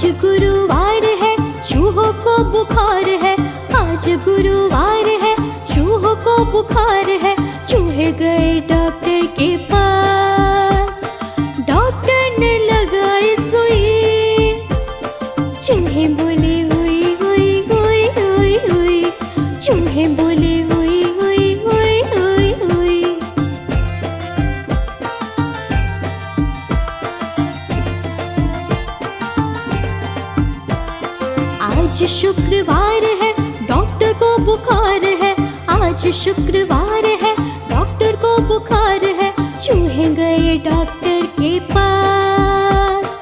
आज गुरुवार है, चूहों को बुखार है। आज गुरुवार है, चूहों को बुखार है। चूहे गए डॉक्टर के पास, डॉक्टर ने लगाई सुई। चूहे बोले हुई हुई हुई हुई हुई, चूहे बोले हुई हुई हुई हुई हुई। आज शुक्रवार है, डॉक्टर को बुखार है। आज शुक्रवार है, डॉक्टर को बुखार है। चूहे गए डॉक्टर के पास,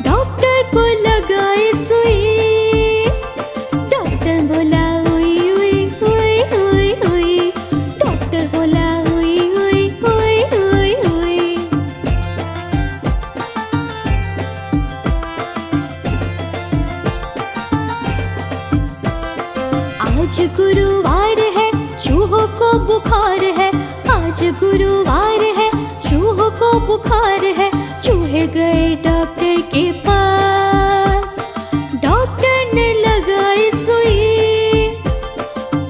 डॉक्टर को लगाए सुई। डॉक्टर बोला हुई हुई हुई हुई हुई, डॉक्टर बोला हुई हुई हुई हुई हुई। आज गुरुवार है, चूहों को बुखार है। आज गुरुवार है, चूहों को बुखार है। चूहे गए डॉक्टर के पास, डॉक्टर ने लगाई सुई।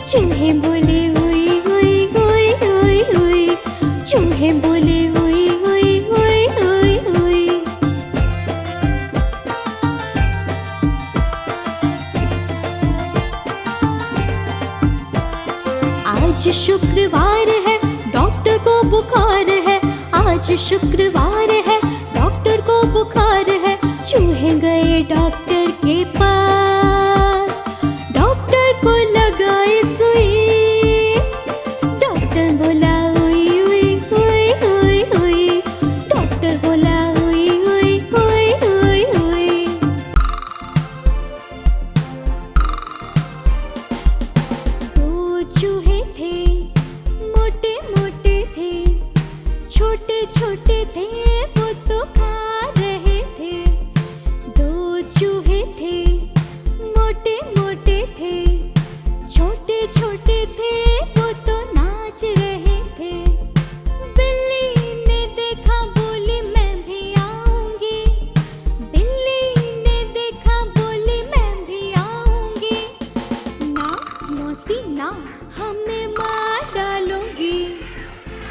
चूहे बोले हुई हुई हुई हुई हुई, चूहे बोले हुई हुई हुई हुई हुई। आज शुक्रवार है, डॉक्टर को बुखार है। आज शुक्रवार है, डॉक्टर को बुखार है। चूहे गए डॉक्टर के पास, डॉक्टर को लगाए सुई। डॉक्टर बोला हुई हुई हुई हुई हुई, डॉक्टर बोला हुई हुई हुई हुई हुई। दो चूहे थे, मोटे मोटे थे, छोटे छोटे थे, वो तो खा रहे थे। दो चूहे थे, मोटे मोटे थे, छोटे छोटे थे, वो तो नाच रहे थे। बिल्ली ने देखा, बोली मैं भी आऊंगी। बिल्ली ने देखा, बोली मैं भी आऊंगी। ना मौसी ना, हमें मार डालोगी,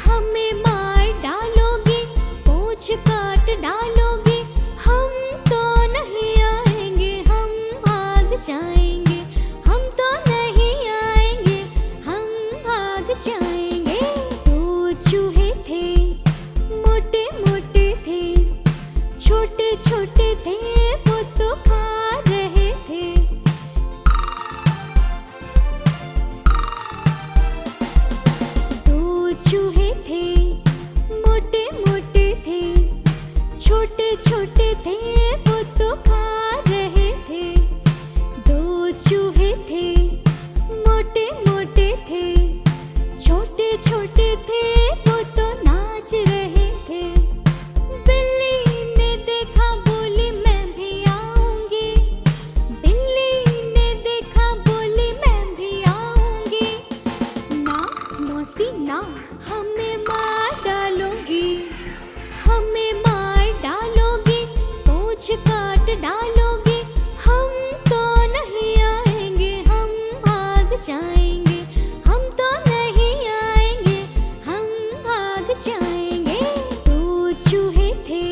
हमें मार डालोगी, पूंछ काट डालोगी। हम तो नहीं आएंगे, हम भाग जाएंगे। हम तो नहीं आएंगे, हम भाग जाएंगे। दो चूहे थे, मोटे मोटे थे, छोटे छोटे थे, वो तो खा रहे थे। दो चूहे थे, मोटे मोटे थे, छोटे छोटे थे, वो तो खा रहे थे। दो चूहे थे, मोटे मोटे थे, छोटे छोटे थे, वो तो नाच रहे थे। बिल्ली ने देखा, बोली मैं भी आऊंगी। बिल्ली ने देखा, बोली मैं भी आऊंगी। ना मौसी ना, हमें मार डालोगी, हमें मार डालोगी, पूंछ काट डालोगी। हम तो नहीं आएंगे, हम भाग जाएंगे। हम तो नहीं आएंगे, हम भाग जाएंगे। दो चूहे थे,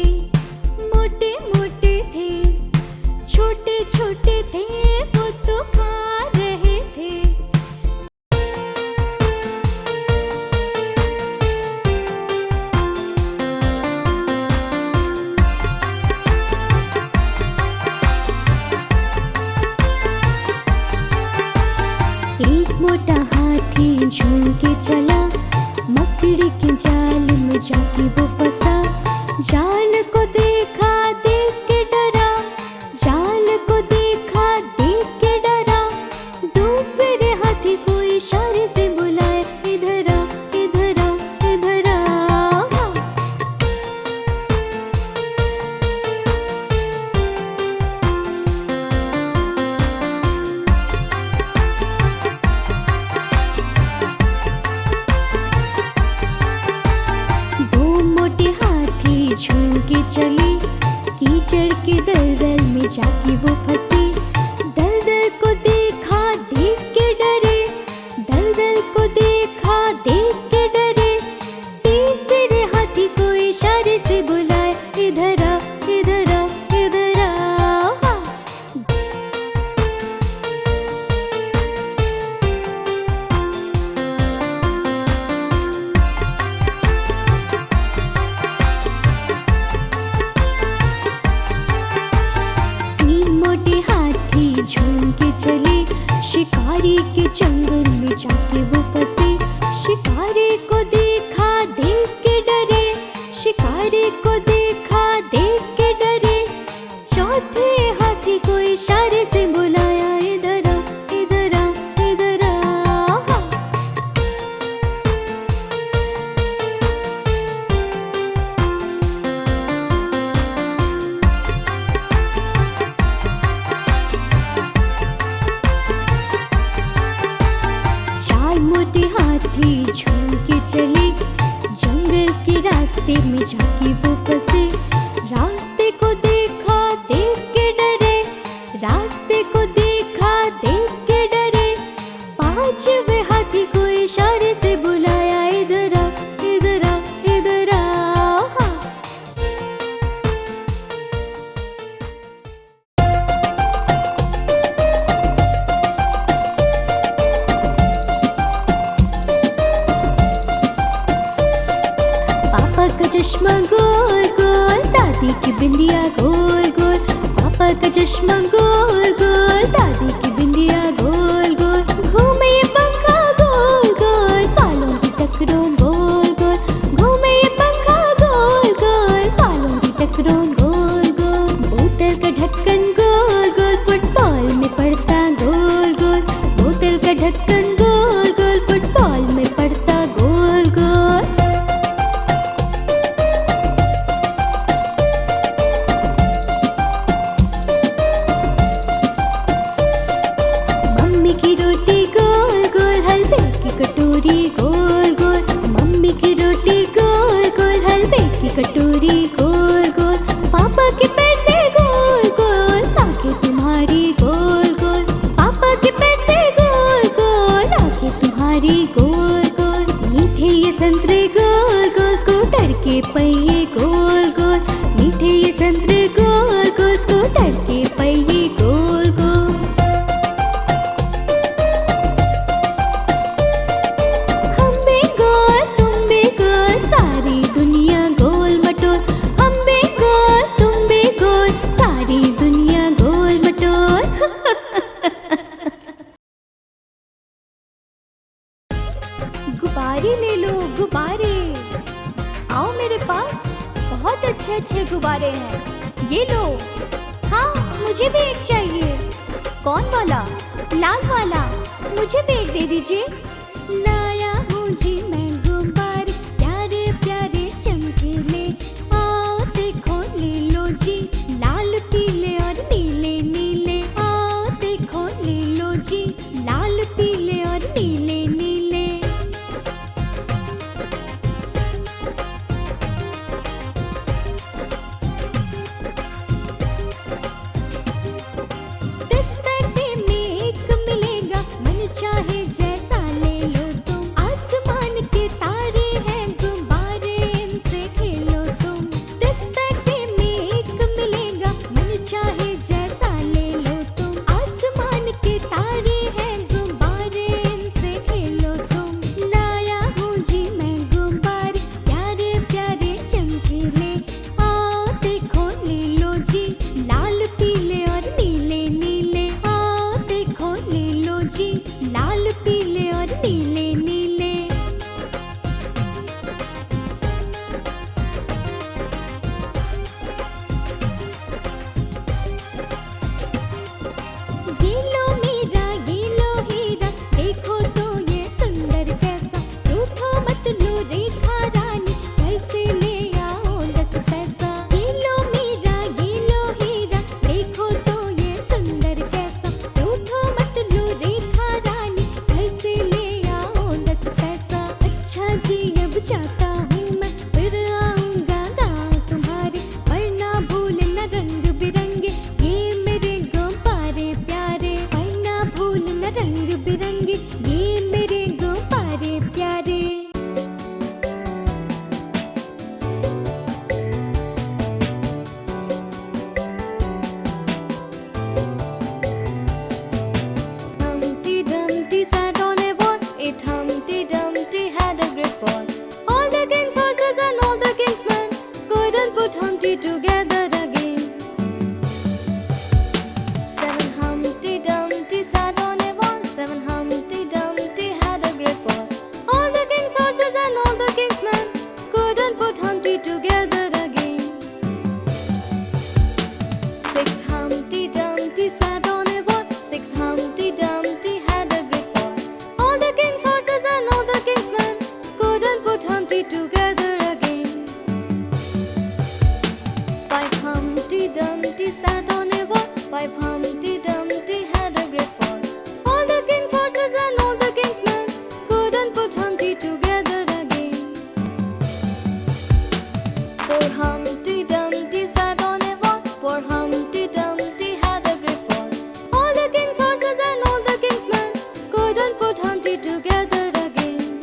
मोटे मोटे थे, छोटे छोटे थे, वो तो खा रहे थे। एक मोटा हाथी झूम के चला, मकड़ी के जाल में जाके वो फंसा। जाल को देखा, देख के डरा, जाल को देखा, देख के डरा। दूसरे हाथी को इशारे से बुलाए, इधर आ, इधर आ, इधर आ। दो मोटे हाथी झूम के चले, कीचड़ के दलदल में जाके वो फंसी। दलदल को देखा देख के डरे, दलदल को देखा देख के डरे। तीसरे हाथी को इशारे से बुलाए, इधर आ इधर आ इधर आ। झूम के चले, शिकारी के जंगल में जाके वो फंसे। शिकारी को देखा देख के डरे, शिकारी को देखा देख के डरे। चौथे हाथी को इशारे से बुलाया, इधर आ इधर आ इधर आ। मोटे हाथी झूम के चले, जंगल के रास्ते में जाके वो फंसे। रास्ते को देखा देख के डरे, रास्ते को देखा देख के डरे। पांचवे हाथी को इशारे से बुलाया, इधर आ इधर आ इधर आ। पापा का चश्मा गोल गोल, दादी की बिंदिया गोल गोल। पापा का चश्मा गोल गोल, दादी की बिंदिया गोल गोल। घूमे ये पंखा गोल गोल, बालों की टकरों गोल गोल। घूमे ये पंखा गोल गोल, बालों की टकरों गोल गोल। बोतल का ढक्कन गोल गोल, फुटबॉल में पड़ता गोल गोल। बोतल का ढक्कन गोल गोल, फुटबॉल में पड़ता गोल गोल। मम्मी की रोटी गोल गोल, हलवे की कटोरी गोल गोल। मम्मी की रोटी गोल गोल, हलवे की कटोरी गोल गोल। पापा के पैसे गोल गोल, आंखें तुम्हारी गोल गोल। पापा के पैसे गोल गोल, आंखें तुम्हारी गोल गोल। मीठे ये संतरे गोल गोल, स्कूटर के पहिए गोल गोल। मीठे ये संतरे गोल गोल, स्कूटर के पहिए गोल गोल। गुब्बारे ले लो गुब्बारे, आओ मेरे पास बहुत अच्छे अच्छे गुब्बारे हैं, ये लो। हाँ मुझे भी एक चाहिए। कौन वाला? लाल वाला। मुझे भी एक दे दीजिए। लाया हूँ जी मैं गुब्बारे, प्यारे प्यारे चमकीले। आओ देखो ले लो जी, लाल पीले और नीले नीले। आओ देखो ले लो जी, लाल पीले और नीले नीले। चाहे जैसा ले लो तुम, Humpty together again. Seven Humpty Dumpty sat on a wall. Seven Humpty Dumpty had a great fall. All the king's horses and all the king's men couldn't put Humpty together again. Six Humpty Dumpty sat on a wall. Six Humpty Dumpty had a great fall. All the king's horses and all the king's men couldn't put Humpty together again. Five Humpty Dumpty sat on a wall. Five Humpty Dumpty had a great fall. All the king's horses and all the king's men couldn't put Humpty together again. Four Humpty Dumpty sat on a wall. Four Humpty Dumpty had a great fall. All the king's horses and all the king's men couldn't put Humpty together again.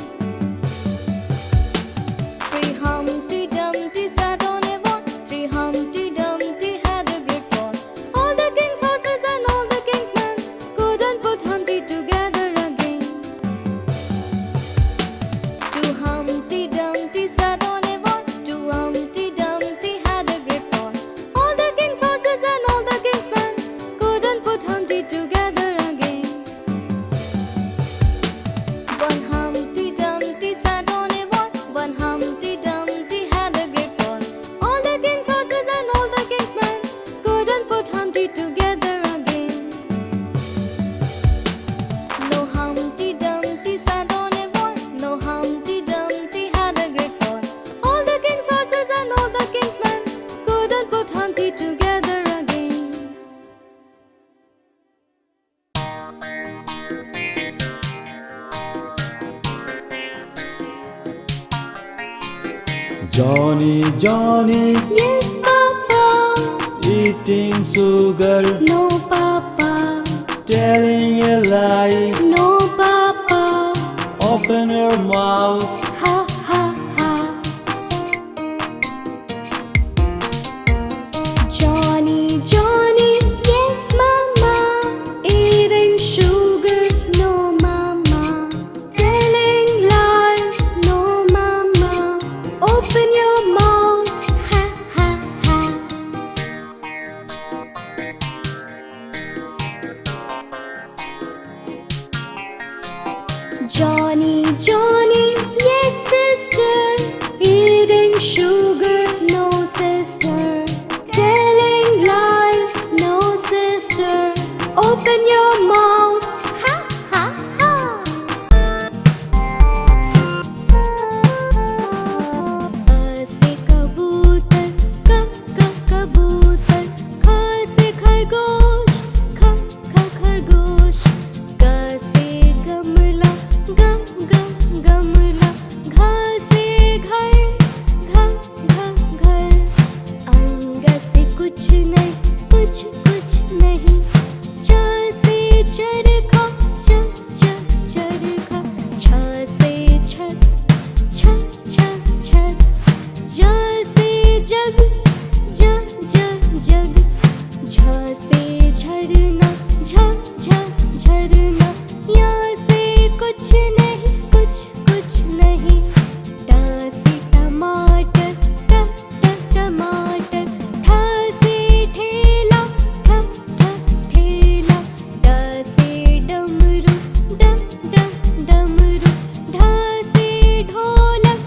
Three Humpty Dumpty sat on a wall. Three Humpty Dumpty had a great fall. All the king's horses and all the king's men couldn't put Humpty together again. Two Humpty Dumpty sat on a wall. Two Humpty Dumpty had a great fall. All the king's horses and all the king's men couldn't put Humpty together again. One Humpty Dumpty sat on a wall. One Humpty Dumpty had a great fall. All the king's horses and all the king's men couldn't put Humpty together again. No Humpty Dumpty sat on a wall. No Humpty Dumpty had a great fall. All the king's horses and all the king's men couldn't put Humpty together again. Johnny, Johnny, Yes, Papa. eating sugar, No, Papa. telling a lie. No, Papa. Open your mouth. Ha, ha, ha. Johnny, Johnny, yes, Mama. Eating sugar, no, Mama. Telling lies, no, Mama. Open your mouth, ha, ha, ha. Johnny, Johnny, yes, sister. Eating sugar, no, sister. Telling lies, no, sister. Open your mouth, ha, ha, ha. A से कबूतर, कबूतर. ख से खरगोश, खरगोश. ग से गमला, गमला. घ से घर, घर. अंग से कुछ नहीं, कुछ नहीं. च से चरखा, चरखा. छ से छत, छत. ज से जग, जग. झ से झरना, झरना. या से कुछ नहीं, कुछ नहीं. ट से टमाटर, टमाटर. ठ से ठेला, ठेला. ड से डमरू, डमरू. ढ से ढोलक,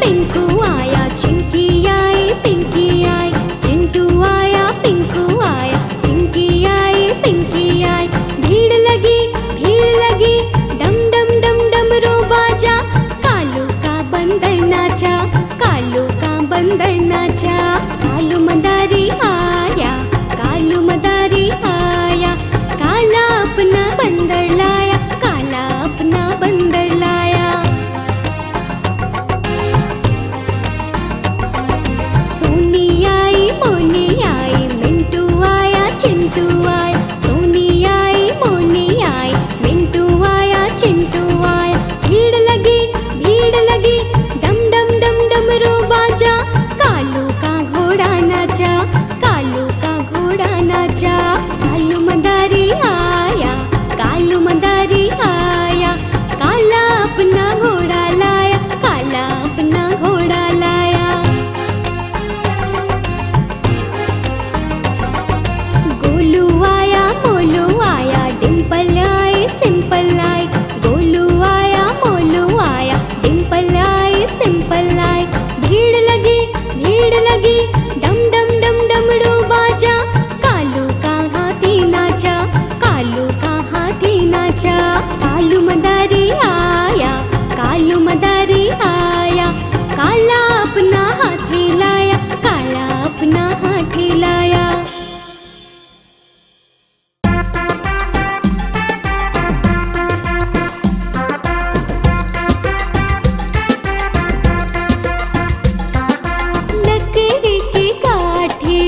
पिंकू आया, चिंकी आई, पिंकी आई, चिंटू आया, पिंकू आया, चिंकी आई, पिंकी आई। भीड़ लगी, डम डम डम डमरू बाजा, कालू का बंदर नाचा, कालू का बंदर नाचा। कालू मदारी आया, कालू मदारी आया, काला अपना बंदर लाया, काला अपना बंदर लाया। सोनी आई, मोनी आई, मिंटू आया, चिंटू आया, सोनी आई, मोनी आई, मिंटू आया, चिंटू आया। भीड़ लगी, डम डम डम डमरू बाजा, कालू का घोड़ा नाचा, कालू का घोड़ा नाचा। कालू मदारी आया, कालू मदारी आया, काला अपना घोड़ा लाया, काला अपना घोड़ा लाया। गोलू आया, मोलू आया, डिम्पल आई, सिंपल आई, गोलू आया, मोलू आया, डिम्पल आई, सिंपल आई। भीड़ लगी, डम डम डम डमरू बाजा, कालू का हाथी नाचा, कालू का हाथी नाचा। कालू मदारी आया, कालू मदारी आया, काला अपना हाथी लाया, काला अपना हाथी लाया। लकड़ी की काठी,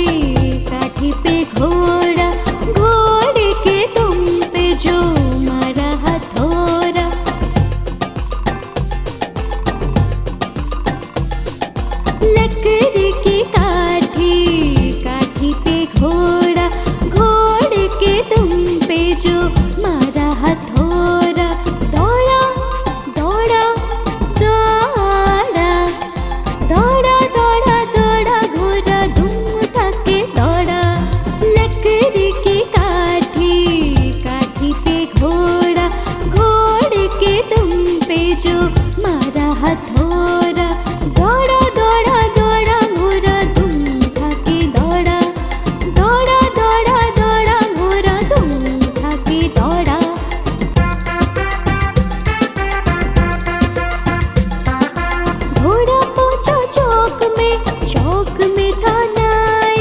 काठी पे घोड़ा, घोड़े के तुम पे जो मारा हथौड़ा। लकड़ी की काठी, काठी पे घोड़ा, घोड़े के तुम पे जो मारा हथौड़ा। दौड़ा, दौड़ा, दौड़ा, दौड़ा, दौड़ा, दौड़ा, घोड़ा धूम उठा के दौड़ा। लकड़ी की काठी, काठी पे घोड़ा, घोड़े के तुम पे जो मारा हथौड़ा। दौड़ा, दौड़ा, दौड़ा, घोड़ा धूम उठा के दौड़ा, दौड़ा, दौड़ा, दौड़ा, घोड़ा धूम उठा के दौड़ा। घोड़ा पहुंचा चौक में था नाई,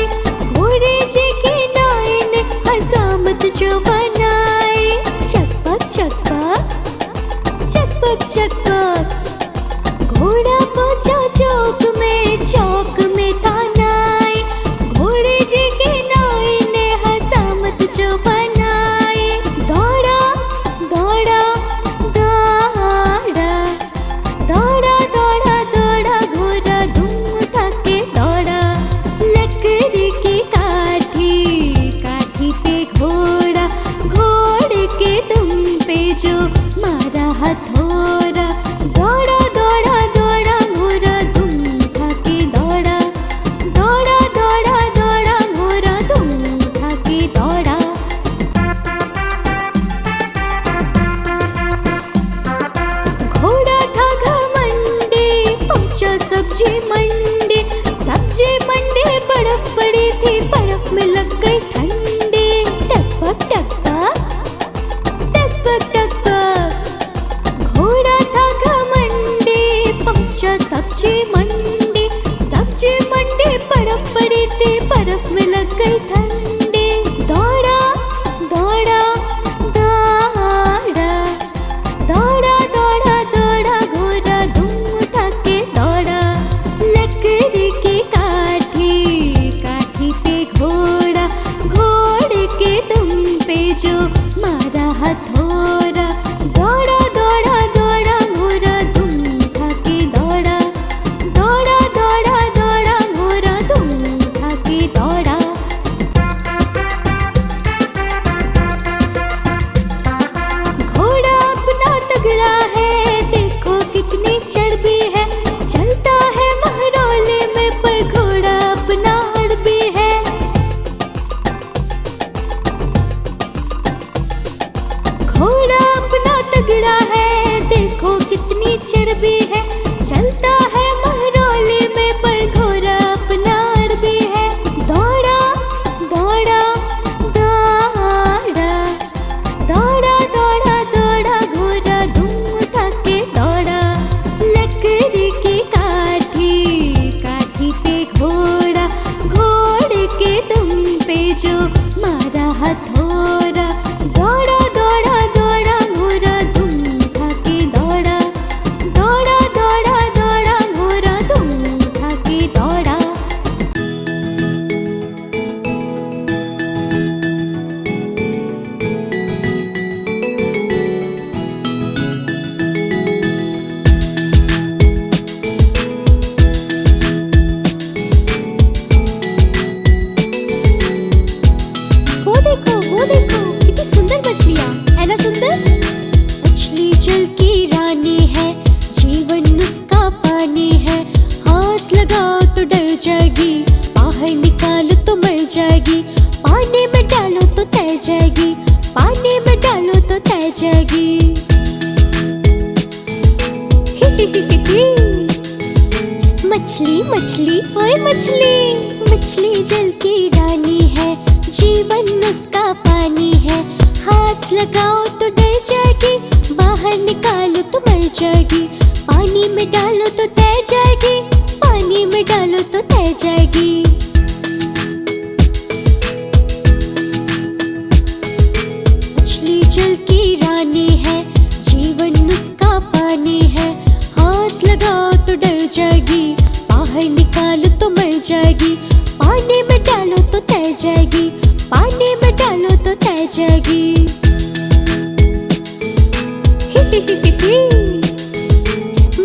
घोड़े जी की नाई ने हजामत जो बनाई। चकपक चकपक, चकपक चकपक, घोड़ा पहुंचा चौक में था नाई, घोड़े जी की नाई ने हजामत जो बनाई। दौड़ा, दौड़ा, दौड़ा, दौड़ा, दौड़ा, दौड़ा, घोड़ा धूम उठा के दौड़ा। लकड़ी की काठी, काठी पे घोड़ा, घोड़े के तुम पे जो मारा हथौड़ा। दौड़ा, दौड़ा, दौड़ा, घोड़ा धूम उठा के दौड़ा, दौड़ा, दौड़ा, दौड़ा, घोड़ा धूम उठा के दौड़ा। घोड़ा, दौड़ा, दौड़ा, घोड़ा धूम उठा के दौड़ा, दौड़ा, दौड़ा, दौड़ा, घोड़ा धूम उठा के दौड़ा। घोड़ा, दौड़ा, दौड़ा, घोड़ा धूम उठा के दौड़ा, दौड़ा, दौड़ा, दौड़ा, घोड़ा धूम उठा के दौड़ा। घोड़ा था घमंडी, पहुंचा सब्जी मंडी, सब्जी मंडी बर्फ पड़ी थी, बर्फ में लग गई ठंडी। टकपक टकपक, टकपक टकपक, घोड़ा था घमंडी, पहुंचा सब्जी मंडी, सब्जी मंडी बर्फ पड़ी थी, बर्फ में लग गई ठंडी। दौड़ा, दौड़ा, दौड़ा, दौड़ा, दौड़ा, दौड़ा, घोड़ा धूम उठा के दौड़ा। लकड़ी की काठी, काठी पे घोड़ा, घोड़े के तुम पे जो मारा हथौड़ा। दौड़ा, दौड़ा, दौड़ा, घोड़ा धूम उठा के दौड़ा, दौड़ा, दौड़ा, दौड़ा, घोड़ा धूम उठा के दौड़ा। मछली मछली ओए मछली, मछली जल की रानी है, जीवन उसका पानी है। हाथ लगाओ तो डर जाएगी, बाहर निकालो तो मर जाएगी। पानी में डालो तो तैर जाएगी, पानी में डालो तो तैर जाएगी। मछली जल की रानी है, जीवन उसका पानी है। हाथ लगाओ तो डर जाएगी, बाहर निकालो तो मर जाएगी। पानी में डालो तो तैर जाएगी, पानी में डालो तो तैर जाएगी।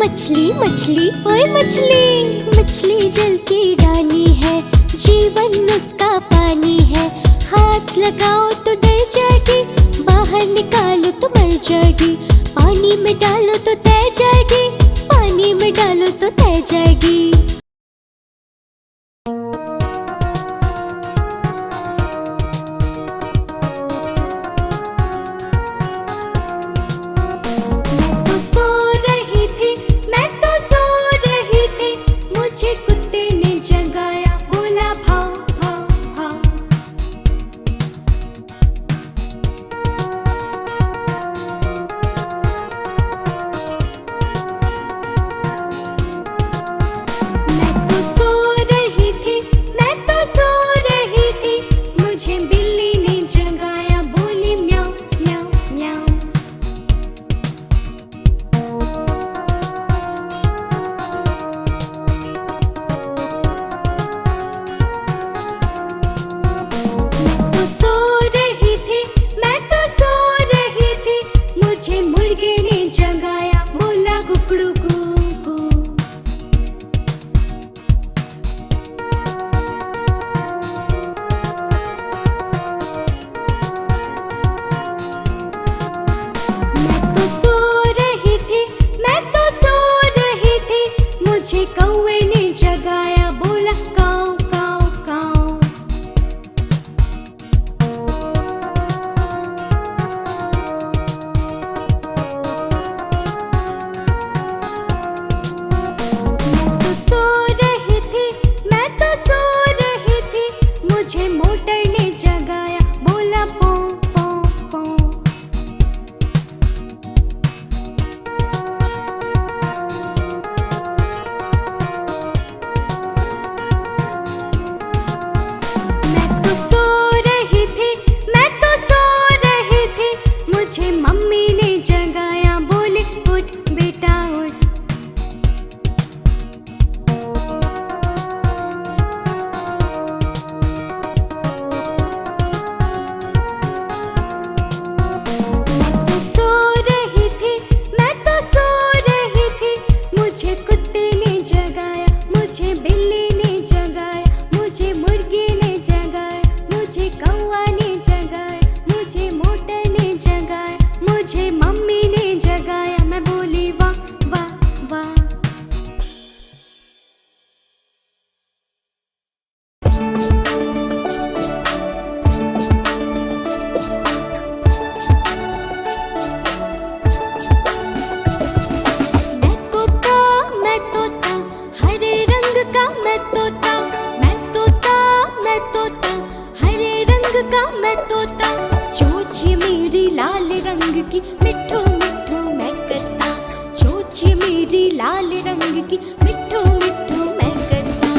मछली मछली ओए मछली, मछली जल की रानी है, जीवन उसका पानी है। हाथ लगाओ तो डर जाएगी, बाहर निकालो तो मर जाएगी। पानी में डालो तो तैर जाएगी, पानी में डालो तो तैर जाएगी। मुझे कुत्ते ने जगाया, बोला भाव भाव भाव। मैं तो सो रही थी, मैं तो सो रही थी, मुझे बिल्ली ने जगाया, बोली म्याऊं म्याऊं म्याऊं। मुझे मुर्गे ने जगाया, बोला कुकड़ू कू कू। मैं तो सो रही थी, मैं तो सो रही थी, मुझे कौवे ने जगाया, बोला काऊ काऊ काऊ। मुझे मोटर ने जगाया, बोला पौ पौ पौ। मैं तो सो रही थी, मैं तो सो रही थी, मुझे मम्मी ने जगाया, बोले उठ बेटा उठ। मुझे कुत्ते ने जगाया, मुझे बिल्ली ने जगाया, मुझे मुर्गी ने जगाया, मुझे कौवा ने जगाया, मुझे मोटर ने जगाया, मुझे मम्मी ने जगाया। मैं बोली वाह वाह वाह। मैं तोता, चोंच ये मेरी लाल रंग की, मिठो मिठो मैं करता। चोंच ये मेरी लाल रंग की, मिठो मिठो मैं करता।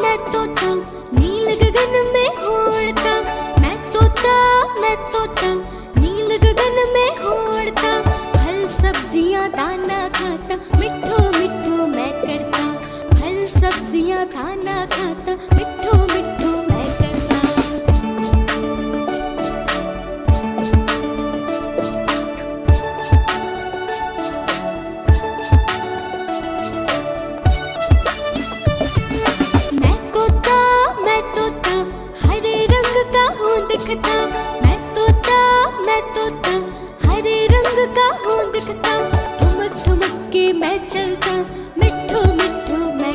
मैं तोता नील गगन में उड़ता। मैं तोता नील गगन में उड़ता। फल सब्जियां दाना खाता, मिठो मिठो मैं करता। फल सब्जियां दाना खाता, मिठो मिठो मैं करता। मैं तोता हरे रंग का हूँ दिखता। मैं तोता हरे रंग का हूँ दिखता। ठुमक ठुमक के मैं चलता, मिठो मिठो मैं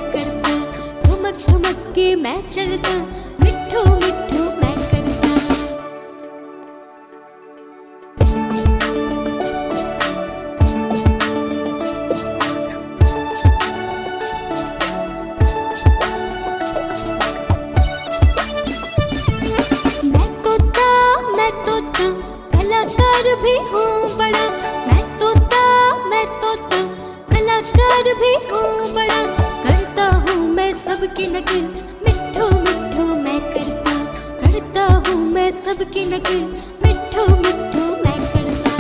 के मैं चलता, मिठू मिठू मैं करता। मैं तोता कलाकार भी हूँ बड़ा। मैं तोता कलाकार भी हूँ बड़ा। करता हूँ मैं सबकी नकल, मिठू मिठू मैं करता। करता हूँ मैं सबकी नकल, मिठू मिठू मैं करता।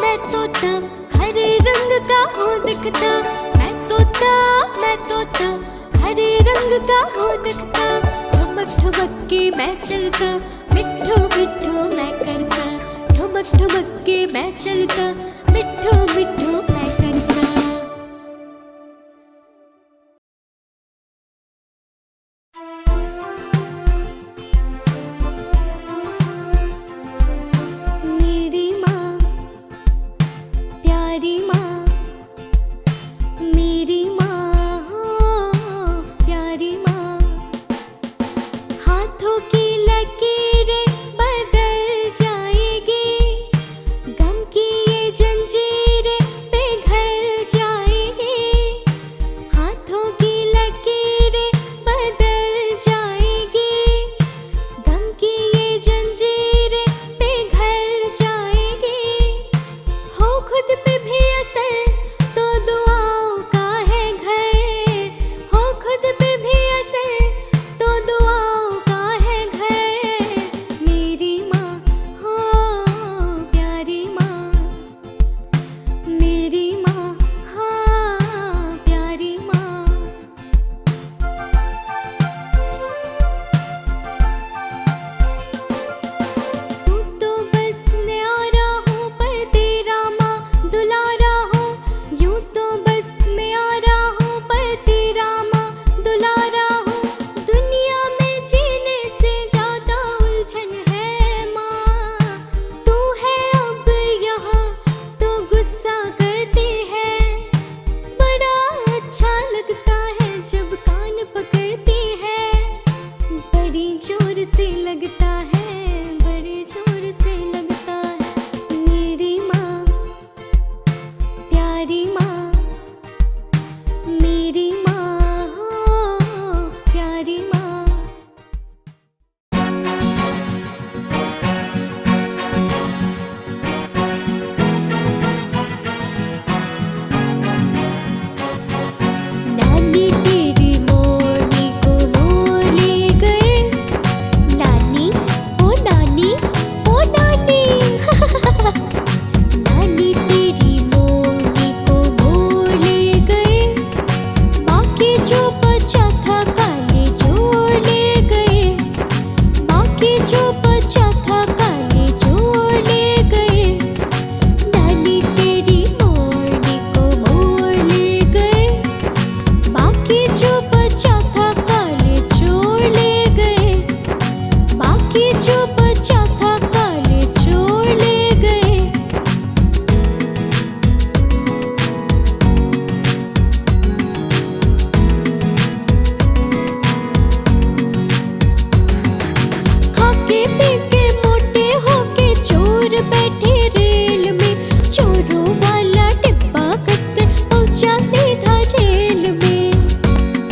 मैं तोता हरे रंग का हूँ दिखता। मैं तोता हरे रंग का हूँ दिखता। ठुमक ठुमक के मैं चलता, मिठू मिठू मैं करता। ठुमक ठुमक के मैं चलता, मिठू मिठू मैं करता। मेरी माँ प्यारी माँ, मेरी माँ प्यारी माँ। हाथों की लकीरें बदल जाएगी, गम की ये जंजीरें पिघल जाएगी। हाथों की लकीरें बदल जाएगी, गम की ये जंजीरें पिघल जाएगी। हो खुद पे भी असर तो दुआओं का है घर। हो खुद पे भी असर तो दुआओं का है घर। मेरी माँ हो प्यारी माँ, मेरी माँ हाँ प्यारी माँ। तू तो बस न्यारा हूँ पर तेरा माँ दुलारा हूँ। यूं तो बस न्यारा हूँ पर तेरा माँ दुलारा हूँ। दुनिया में जीने से ज्यादा उलझन है माँ। तू है अब यहाँ तो गुस्सा करती है। बड़ा अच्छा लगता है जब कान पकड़ती है। बड़ी जोर से लगता है, बड़ी जोर से लगता है। मेरी माँ प्यारी माँ, मेरी माँ हो प्यारी माँ। नानी तेरी मोरनी को मोर ले गए। नानी ओ नानी ओ नानी नानी तेरी मोरनी को मोर ले गए। बाकी जो बचा था काले जोड़ ले गए। बाकी जो बचा था काले जोड़ ले गए। नानी तेरी मोरनी को मोर ले गए। बाकी जो बचा था काले जोड़ ले गए। बाकी जो बचा था काले जोड़ ले गए। खाके पी के मोटे होके चोर बैठे रेल में। चोरों वाला डिब्बा कत्तर पहुंचा सीधा जेल में।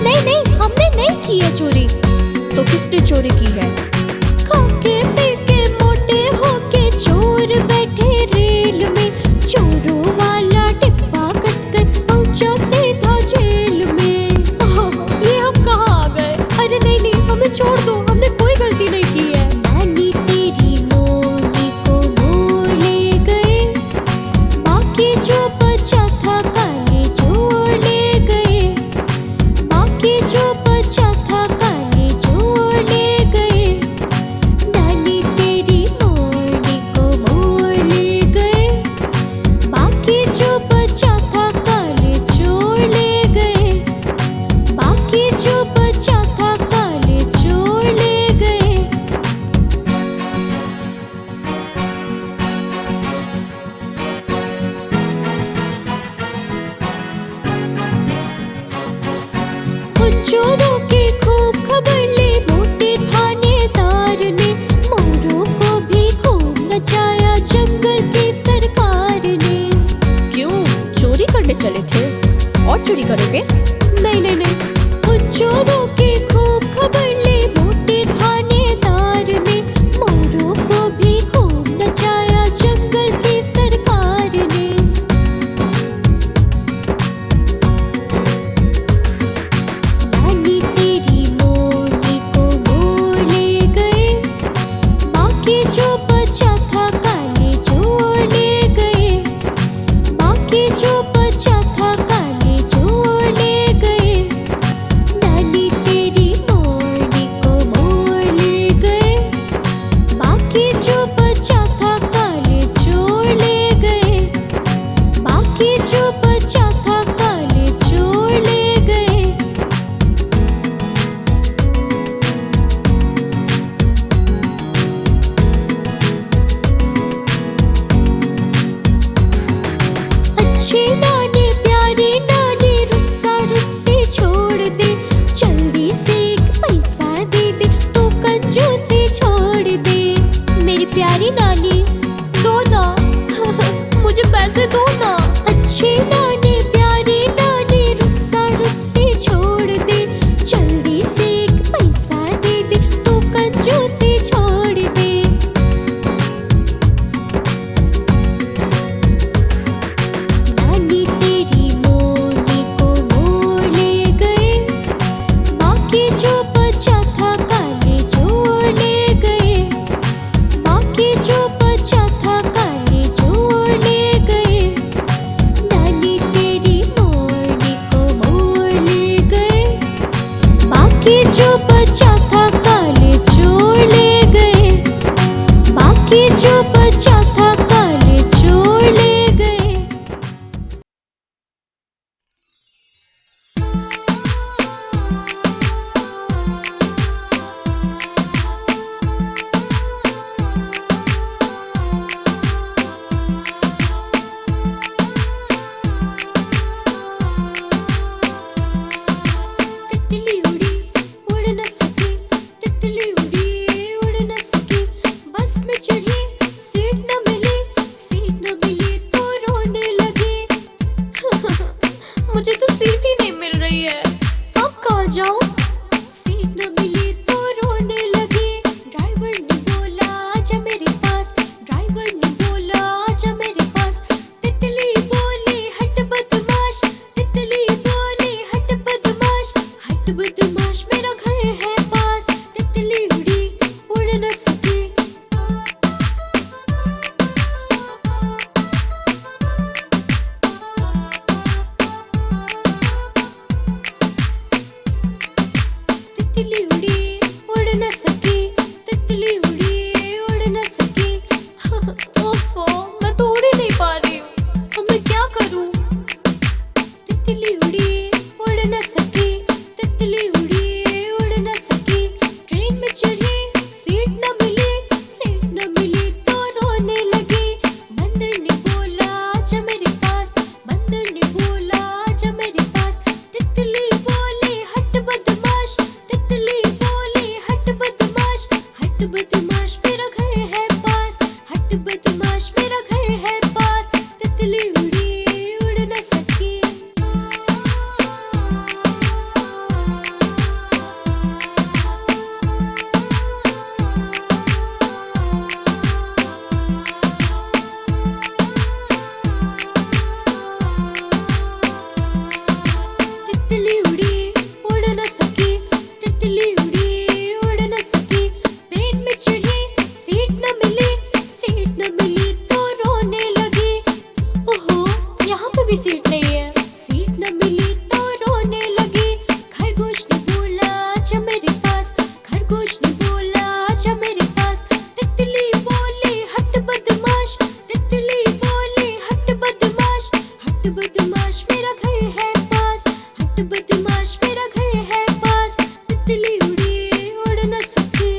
नहीं नहीं हमने नहीं किया चोरी। तो किसने चोरी की है? खाके पी के मोटे होके चोर बैठे रेल में। चोरों वाला डिब्बा कत्तर पहुंचा सीधा जेल में। ये हम कहाँ आ गए? अरे नहीं नहीं हमें छोड़ दो, हमने कोई गलती नहीं की है। नानी तेरी मोरनी को मोर ले गए। बाकी जो बचा था काले जोड़ ले गए। बाकी जो बचा था काले जोड़ ले गए। नानी तेरी मोरनी को मोर ले गए। बाकी जो बचा था काले जोड़ ले गए। बाकी जो बचा था काले जोड़ मुझे नानी प्यारी नानी रुस्सा रुस्सी छोड़ दे, जल्दी से एक पैसा दे दे, तू कंजूसी छोड़ दे। नानी तेरी मोरनी को मोड़ ले गए, बाकी जो बचा था काले जोड़ ले गए, बाकी जो बचा था काले जोड़ ले गए। नानी तेरी मोरनी को मोड़ ले गए, बाकी जो बचा था काले जोड़ ले गए, बाकी जो बचा था काले जोड़ ले गए। तितली उड़ी उड़ न सकी, तितली उड़ी उड़ न सकी, बस में चढ़ी सीट न मिली, सीट न मिली तो रोने लगी। मुझे तो सीट ही नहीं मिल रही है, अब कहाँ जाऊँ? सीट न मिली तो रोने लगी। ड्राइवर ने बोला आजा मेरे पास, ड्राइवर ने बोला आजा मेरे पास। तितली बोली हट बदमाश, तितली बोली हट बदमाश, हट बदमाश मेरा घर है पास। तितली उड़ी उड़ न सकी। तितली उड़ी उड़ न सकी, तितली उड़ी उड़ न सकी। ओफो, मैं तो उड़ ही नहीं पा रही हूँ, अब मैं क्या करूँ? तितली उड़ी उड़ न सकी, तितली उड़ी उड़ न सकी। ट्रेन में चढ़ी सीट न मिली, सीट न मिली तो रोने लगी। बंदर ने बोला आजा मेरे पास, बंदर ने बोला आजा मेरे पास। तितली बोली हट बदमाश, तितली बोली हट बदमाश, हट बदमाश मेरा घर है पास, हट बदमाश मेरा घर है पास। तितली उड़ी उड़ न सकी। तितली उड़ी उड़ न सकी, तितली उड़ी उड़ न सकी। ट्रेन में चढ़ी सीट न मिली, सीट न मिली तो रोने लगी। ओहो, यहाँ पे भी सीट नहीं है, सीट न मिली तो रोने लगी। खरगोश ने बोला आजा मेरे पास, खरगोश ने बोला आजा मेरे पास। तितली बोली हट बदमाश, तितली बोली हट बदमाश, हट बदमाश मेरा घर है पास, हट बदमाश मेरा घर है पास। तितली उड़ी उड़ न सकी।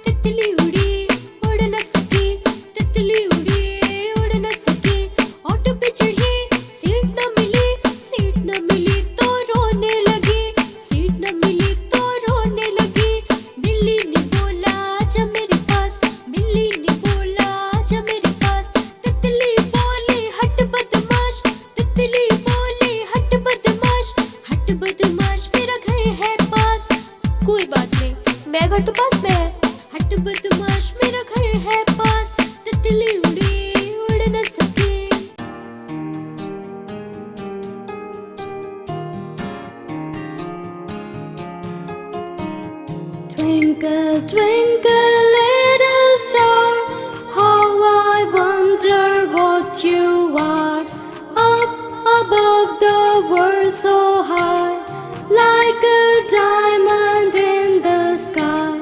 तितली उड़ी उड़ न सकी, तितली उड़ी उड़ न सकी। ऑटो पे चढ़ी सीट न मिली, सीट न मिली तो रोने लगी, सीट न मिली तो रोने लगी। बिल्ली ने बोला आजा मेरे पास, बिल्ली ने बोला आजा मेरे पास। तितली बोली हट बदमाश, तितली बोली हट बदमाश, हट बदमाश मेरा घर है पास। कोई बात नहीं, मेरा घर तो पास में है। हट बदमाश मेरा घर है पास। तितली उड़ी उड़ न सकी। Twinkle, twinkle, little star, how I wonder what you are. Up above the world so high, like a diamond in the sky.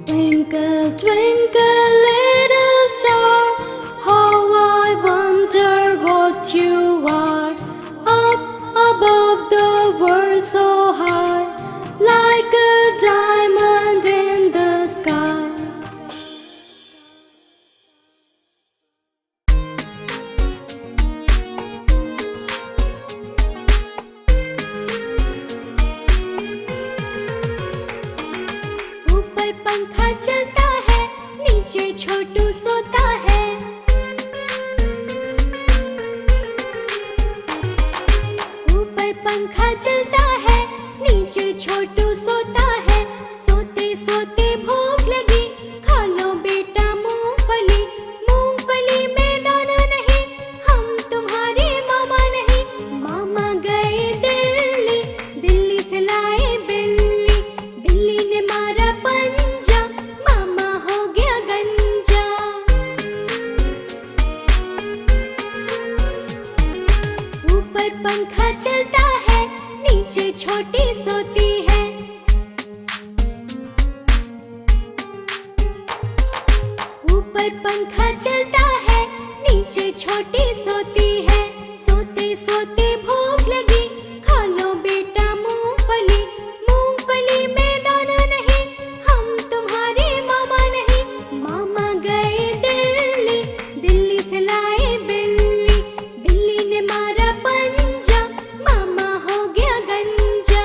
Twinkle, twinkle, little star, how I wonder what you are. Up above the world so high, like a diamond in the sky. छोटू सोता है। ऊपर पंखा चलता है, नीचे छोटू सोता है। सोते सोते भूख लगी, खा लो बेटा मूंगफली। मूंगफली में दाना नहीं, हम तुम्हारे मामा नहीं। मामा गए दिल्ली, दिल्ली से लाए बिल्ली। बिल्ली ने मारा पंजा, मामा हो गया गंजा। ऊपर पंखा चलता है, नीचे छोटी सोती है। ऊपर पंखा चलता है, नीचे छोटी सोती है। सोते सोते भूख लगी, खा लो बेटा मूंगफली। मूंगफली में दाना नहीं, हम तुम्हारे मामा नहीं। मामा गए दिल्ली, दिल्ली से लाए बिल्ली। बिल्ली ने मारा पंजा, मामा हो गया गंजा।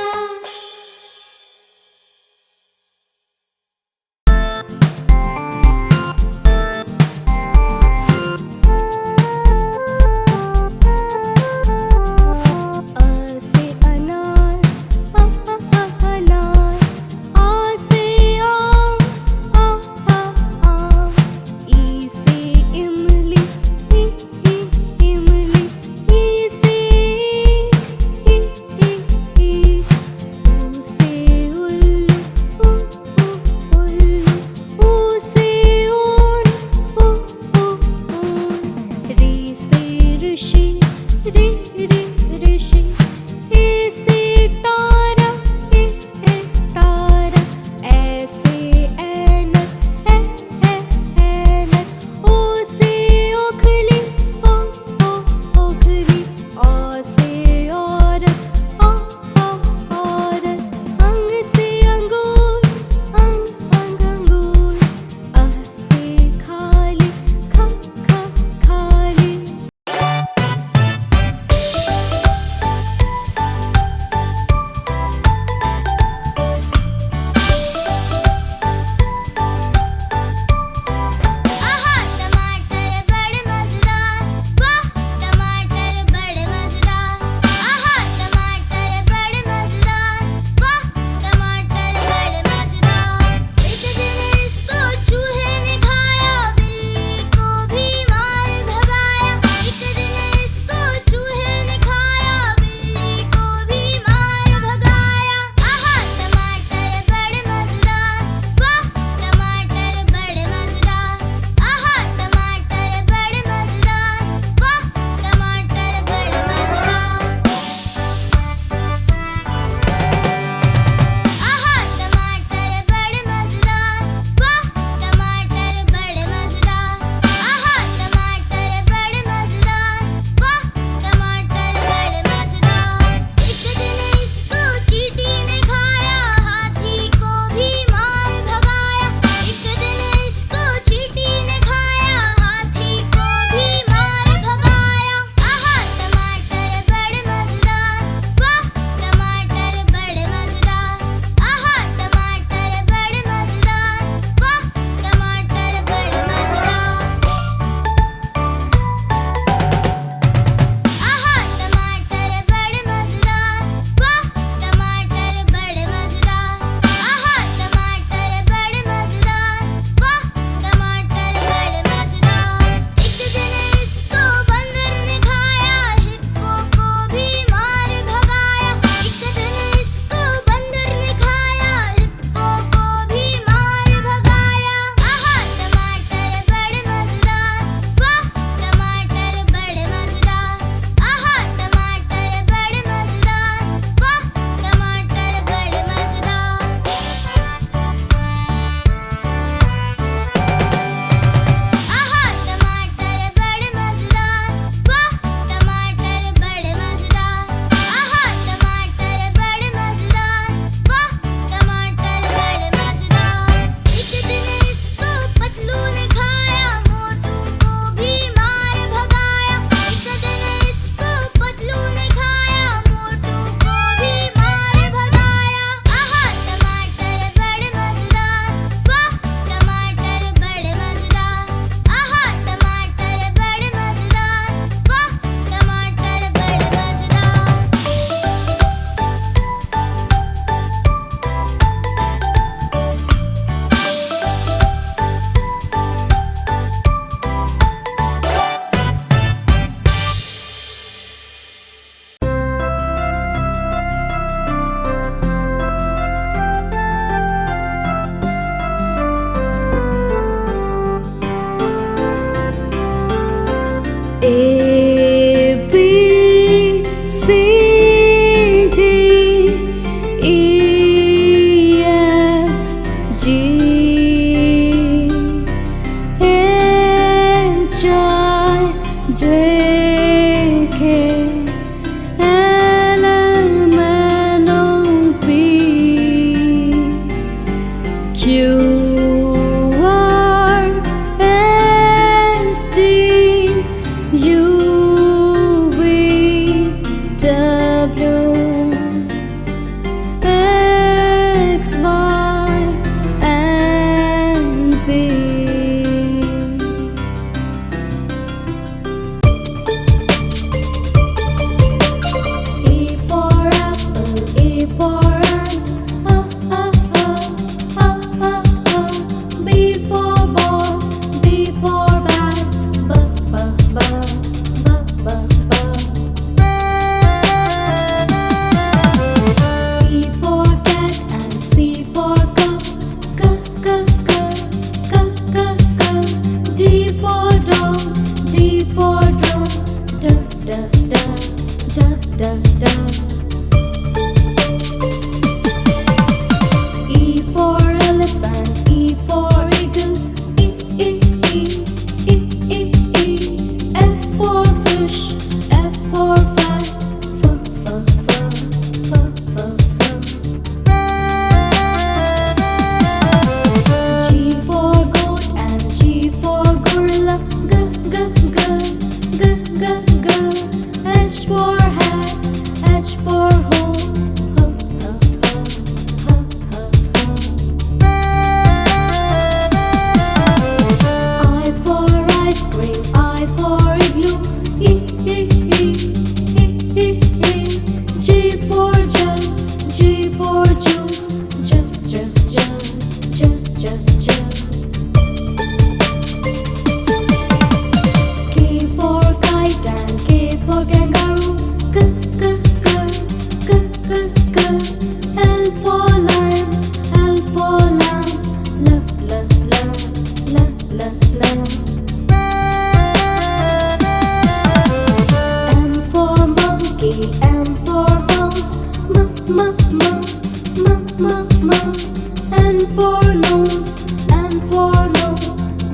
and for nose, and for no,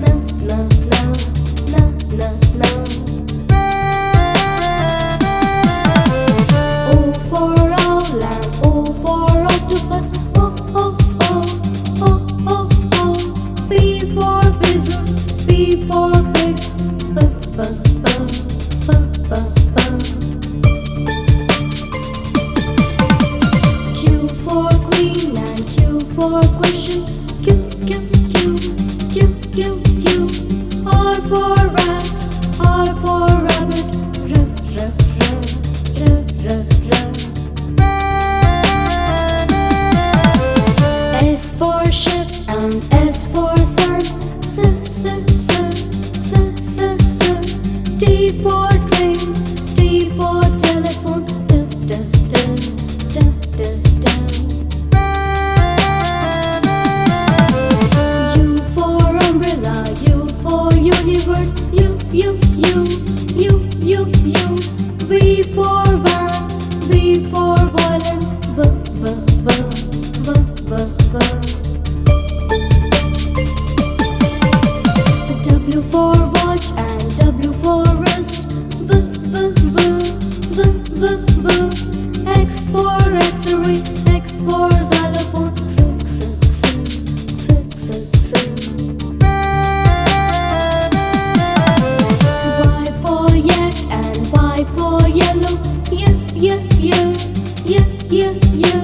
no, no, no, no, no, no. O for owl and O for octopus, O, O, O, O, O, O. P for pigeon, P for pig, P, P, P, P, P, P. Q for queen and Q for question, Q, Q, Q, Q, Q, Q. R for rat, R for rabbit, R, R, R, R, R, R. S for ship and S for sun, S, S, S, S, S, S. T for train, T for telephone, D, D, D, D, D, D. U for umbrella, U for universe, U, U, U, U, U, U. V for van, V for violin, V, V, V, V, V, V. W for watch and W for wrist, V, V, V, V, V, V. X for X-ray, X for xylophone, S, S, S, S, S, S. Y for yak and Y for yellow, Y, Y, Y, Y, Y, Y.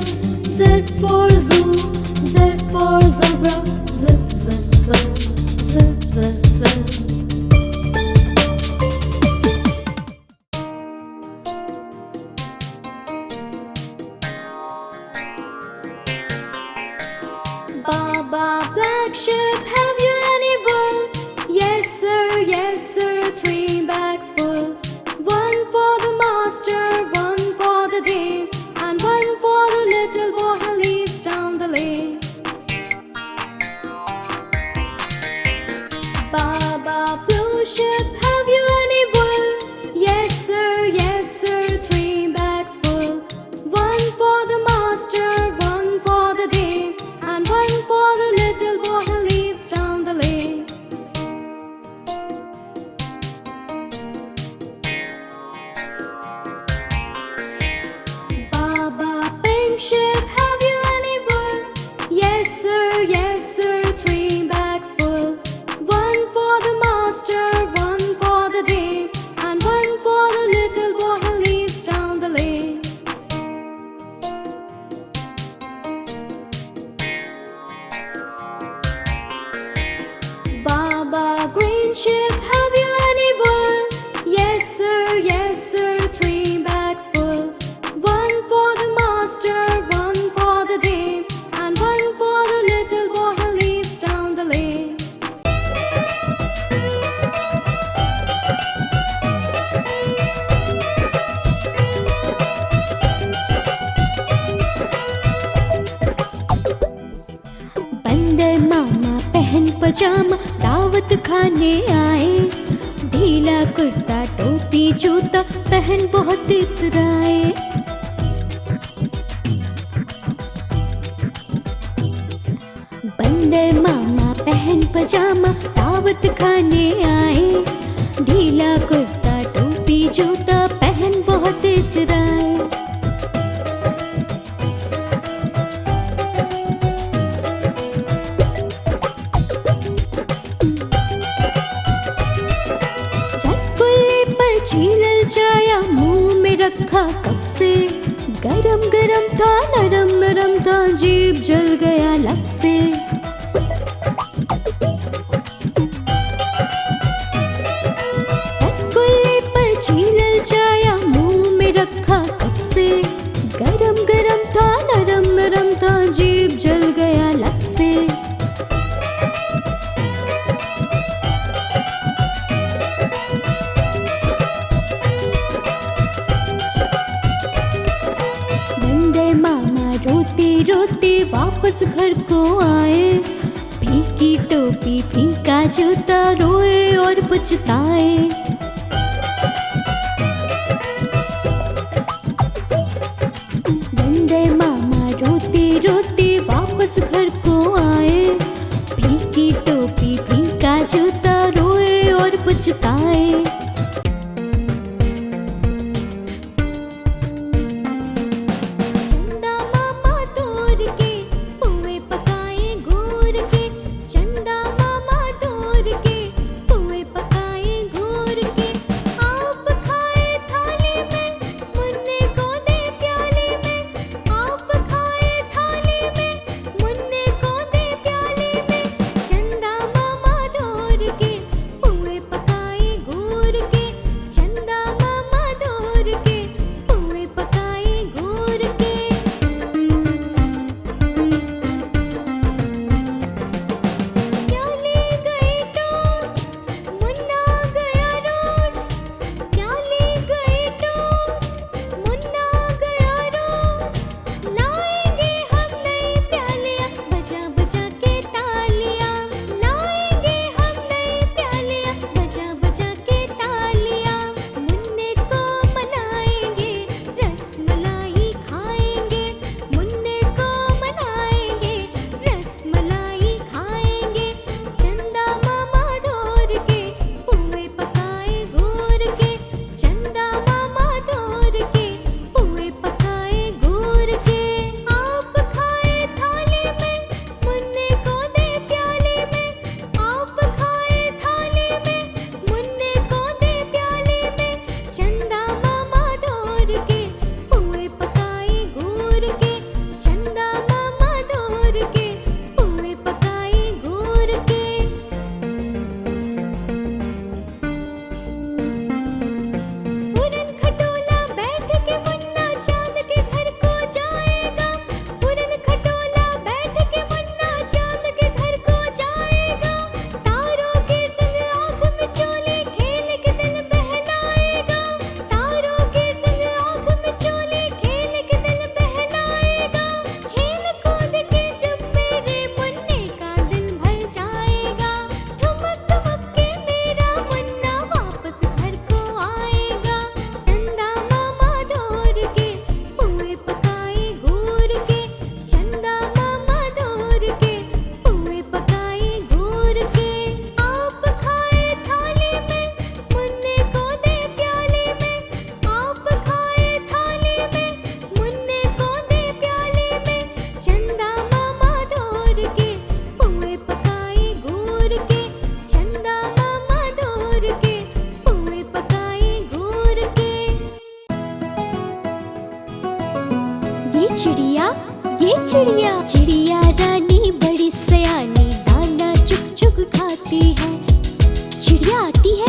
Z for zoo, Z for zebra, Z, Z, Z, Z, Z, Z. Baba black sheep, have you any wool? Yes sir, 3 bags full. 1 for the master, 1 for the dame, and 1 for the little boy who lives down the lane. Baba blue sheep, have you any wool? Yes sir, 3 bags full. 1 for the master, 1 for the dame, and 1 for the little boy who lives down the lane. Baba pink sheep, have you any wool? Yes sir, 3 bags full. 1 for the master, 1 for the dame, and 1 for the little boy who lives down the lane. Baba green sheep, have you any wool? Yes sir, 3 bags full. 1 for the master, 1 for the dame, and 1 for the little boy who lives down the lane. बंदर मामा पहन पजामा दावत खाने आए, ढीला कुर्ता टोपी जूता पहन बहुत इतराए। बंदर मामा पहन पजामा दावत खाने आए, ढीला कुर्ता टोपी जूता पहन बहुत इतराए। रसगुल्ले पर छीलल जाया मुंह में रखा कब से, गरम गरम था नरम नरम था जीभ जल गया लब से। रसगुल्ले पर छीलल जाया मुंह में रखा कब से, गरम गरम था नरम नरम था जीभ जल गया लब से। बंदर मामा रोते रोते वापस घर को आए, फीकी टोपी फीका जूता रोए और पछताए। बंदर मामा ये चिड़िया रानी बड़ी सयानी, दाना चुग चुग खाती है। चिड़िया आती है,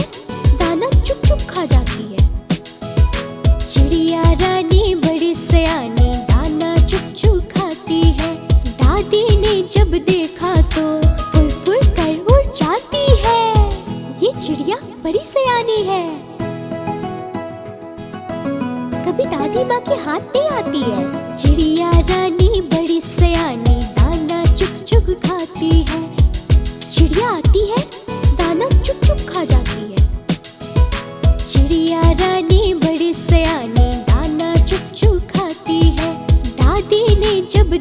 दाना चुग चुग खा जाती है। चिड़िया रानी बड़ी सयानी, दाना चुग चुग खाती है। दादी ने जब देखा तो फुर फुर कर उड़ जाती है। ये चिड़िया बड़ी सयानी है। कभी दादी माँ के हाथ नहीं आती है। चिड़िया रानी बड़ी सयानी, दाना चुग चुग खाती है। चिड़िया आती है, दाना चुग चुग खा जाती है। चिड़िया रानी बड़ी सयानी, दाना चुग चुग खाती है। दादी ने जब